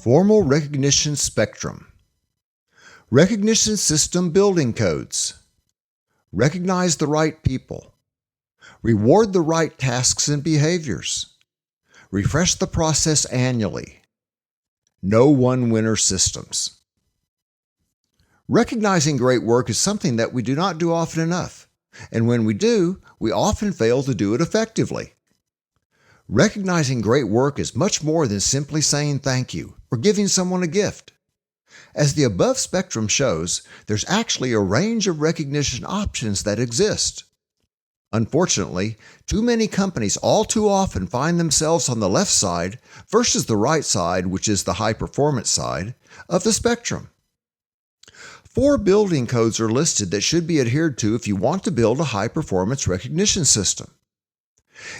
Formal recognition spectrum. Recognition system building codes. Recognize the right people. Reward the right tasks and behaviors. Refresh the process annually. No one-winner systems. Recognizing great work is something that we do not do often enough, and when we do, we often fail to do it effectively. Recognizing great work is much more than simply saying thank you or giving someone a gift. As the above spectrum shows, there's actually a range of recognition options that exist. Unfortunately, too many companies all too often find themselves on the left side versus the right side, which is the high-performance side, of the spectrum. 4 building codes are listed that should be adhered to if you want to build a high-performance recognition system.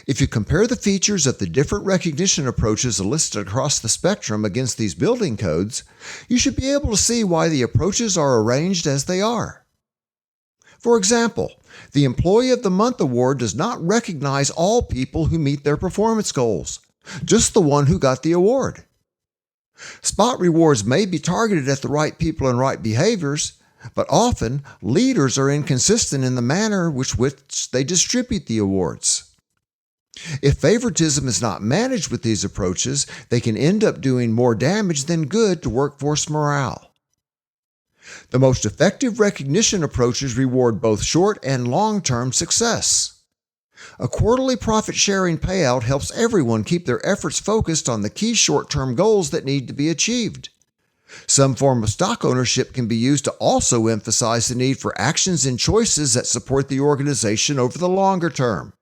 If you compare the features of the different recognition approaches listed across the spectrum against these building codes, you should be able to see why the approaches are arranged as they are. For example, the Employee of the Month Award does not recognize all people who meet their performance goals, just the one who got the award. Spot rewards may be targeted at the right people and right behaviors, but often leaders are inconsistent in the manner which they distribute the awards. If favoritism is not managed with these approaches, they can end up doing more damage than good to workforce morale. The most effective recognition approaches reward both short and long-term success. A quarterly profit-sharing payout helps everyone keep their efforts focused on the key short-term goals that need to be achieved. Some form of stock ownership can be used to also emphasize the need for actions and choices that support the organization over the longer term.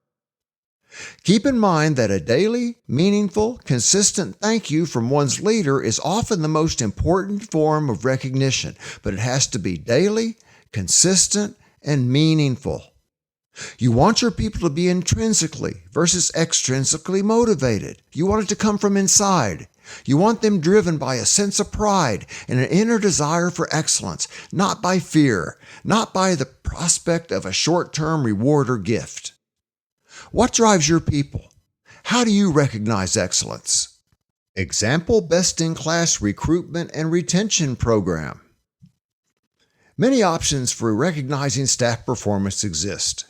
Keep in mind that a daily, meaningful, consistent thank you from one's leader is often the most important form of recognition, but it has to be daily, consistent, and meaningful. You want your people to be intrinsically versus extrinsically motivated. You want it to come from inside. You want them driven by a sense of pride and an inner desire for excellence, not by fear, not by the prospect of a short-term reward or gift. What drives your people? How do you recognize excellence? Example best-in-class recruitment and retention program. Many options for recognizing staff performance exist.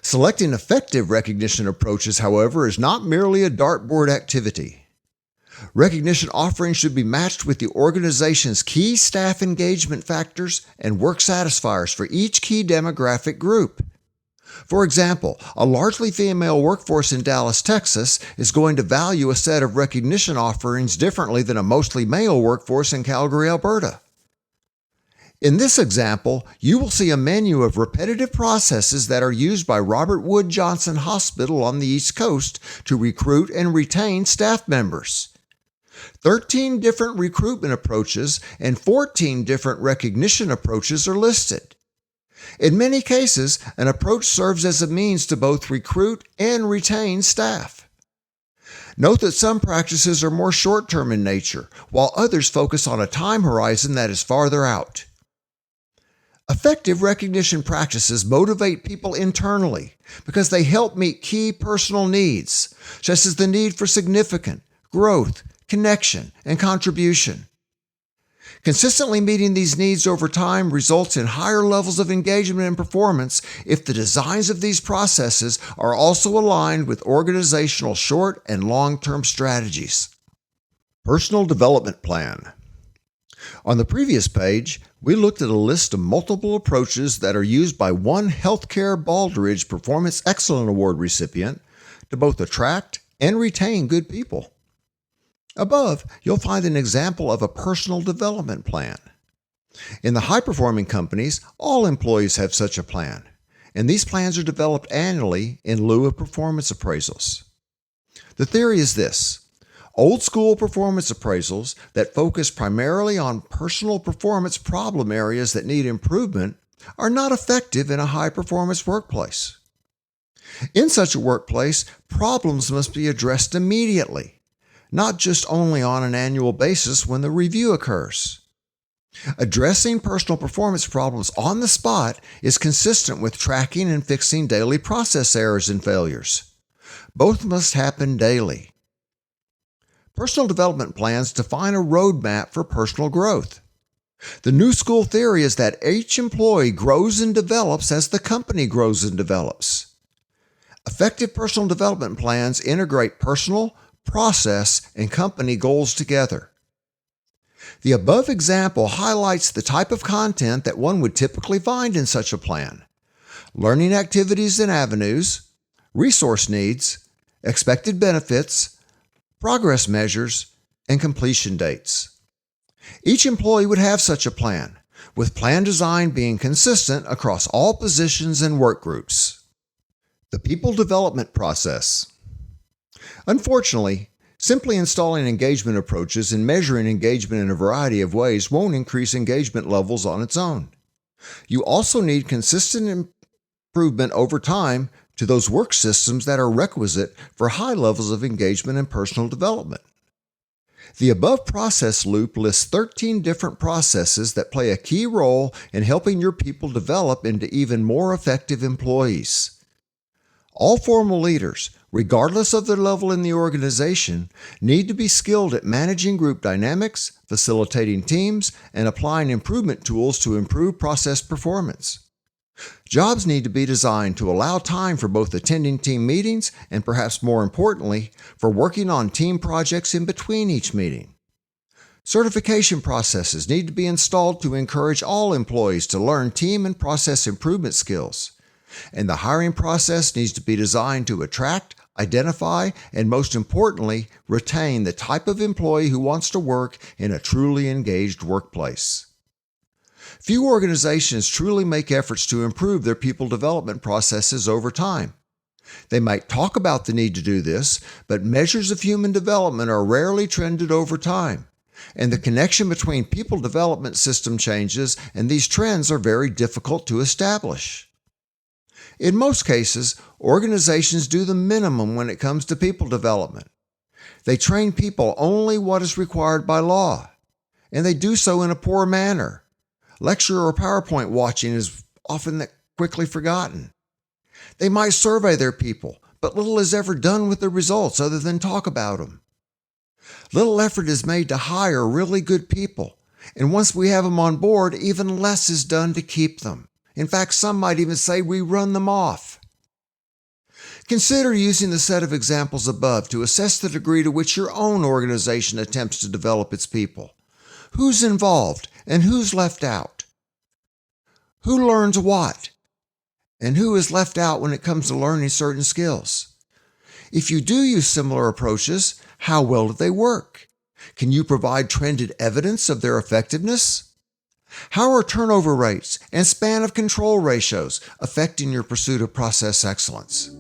Selecting effective recognition approaches, however, is not merely a dartboard activity. Recognition offerings should be matched with the organization's key staff engagement factors and work satisfiers for each key demographic group. For example, a largely female workforce in Dallas, Texas is going to value a set of recognition offerings differently than a mostly male workforce in Calgary, Alberta. In this example, you will see a menu of repetitive processes that are used by Robert Wood Johnson Hospital on the East Coast to recruit and retain staff members. 13 different recruitment approaches and 14 different recognition approaches are listed. In many cases, an approach serves as a means to both recruit and retain staff. Note that some practices are more short-term in nature, while others focus on a time horizon that is farther out. Effective recognition practices motivate people internally because they help meet key personal needs, such as the need for significant growth, connection, and contribution. Consistently meeting these needs over time results in higher levels of engagement and performance if the designs of these processes are also aligned with organizational short and long-term strategies. Personal Development Plan. On the previous page, we looked at a list of multiple approaches that are used by one Healthcare Baldrige Performance Excellence Award recipient to both attract and retain good people. Above, you'll find an example of a personal development plan. In the high-performing companies, all employees have such a plan, and these plans are developed annually in lieu of performance appraisals. The theory is this: old-school performance appraisals that focus primarily on personal performance problem areas that need improvement are not effective in a high-performance workplace. In such a workplace, problems must be addressed immediately, not just only on an annual basis when the review occurs. Addressing personal performance problems on the spot is consistent with tracking and fixing daily process errors and failures. Both must happen daily. Personal development plans define a roadmap for personal growth. The new school theory is that each employee grows and develops as the company grows and develops. Effective personal development plans integrate personal, process, and company goals together. The above example highlights the type of content that one would typically find in such a plan: learning activities and avenues, resource needs, expected benefits, progress measures, and completion dates. Each employee would have such a plan, with plan design being consistent across all positions and work groups. The people development process. Unfortunately, simply installing engagement approaches and measuring engagement in a variety of ways won't increase engagement levels on its own. You also need consistent improvement over time to those work systems that are requisite for high levels of engagement and personal development. The above process loop lists 13 different processes that play a key role in helping your people develop into even more effective employees. All formal leaders, regardless of their level in the organization, need to be skilled at managing group dynamics, facilitating teams, and applying improvement tools to improve process performance. Jobs need to be designed to allow time for both attending team meetings and, perhaps more importantly, for working on team projects in between each meeting. Certification processes need to be installed to encourage all employees to learn team and process improvement skills. And the hiring process needs to be designed to attract, identify, and most importantly, retain the type of employee who wants to work in a truly engaged workplace. Few organizations truly make efforts to improve their people development processes over time. They might talk about the need to do this, but measures of human development are rarely trended over time, and the connection between people development system changes and these trends are very difficult to establish. In most cases, organizations do the minimum when it comes to people development. They train people only what is required by law, and they do so in a poor manner. Lecture or PowerPoint watching is often quickly forgotten. They might survey their people, but little is ever done with the results other than talk about them. Little effort is made to hire really good people, and once we have them on board, even less is done to keep them. In fact, some might even say we run them off. Consider using the set of examples above to assess the degree to which your own organization attempts to develop its people. Who's involved and who's left out? Who learns what? And who is left out when it comes to learning certain skills? If you do use similar approaches, how well do they work? Can you provide trended evidence of their effectiveness? How are turnover rates and span of control ratios affecting your pursuit of process excellence?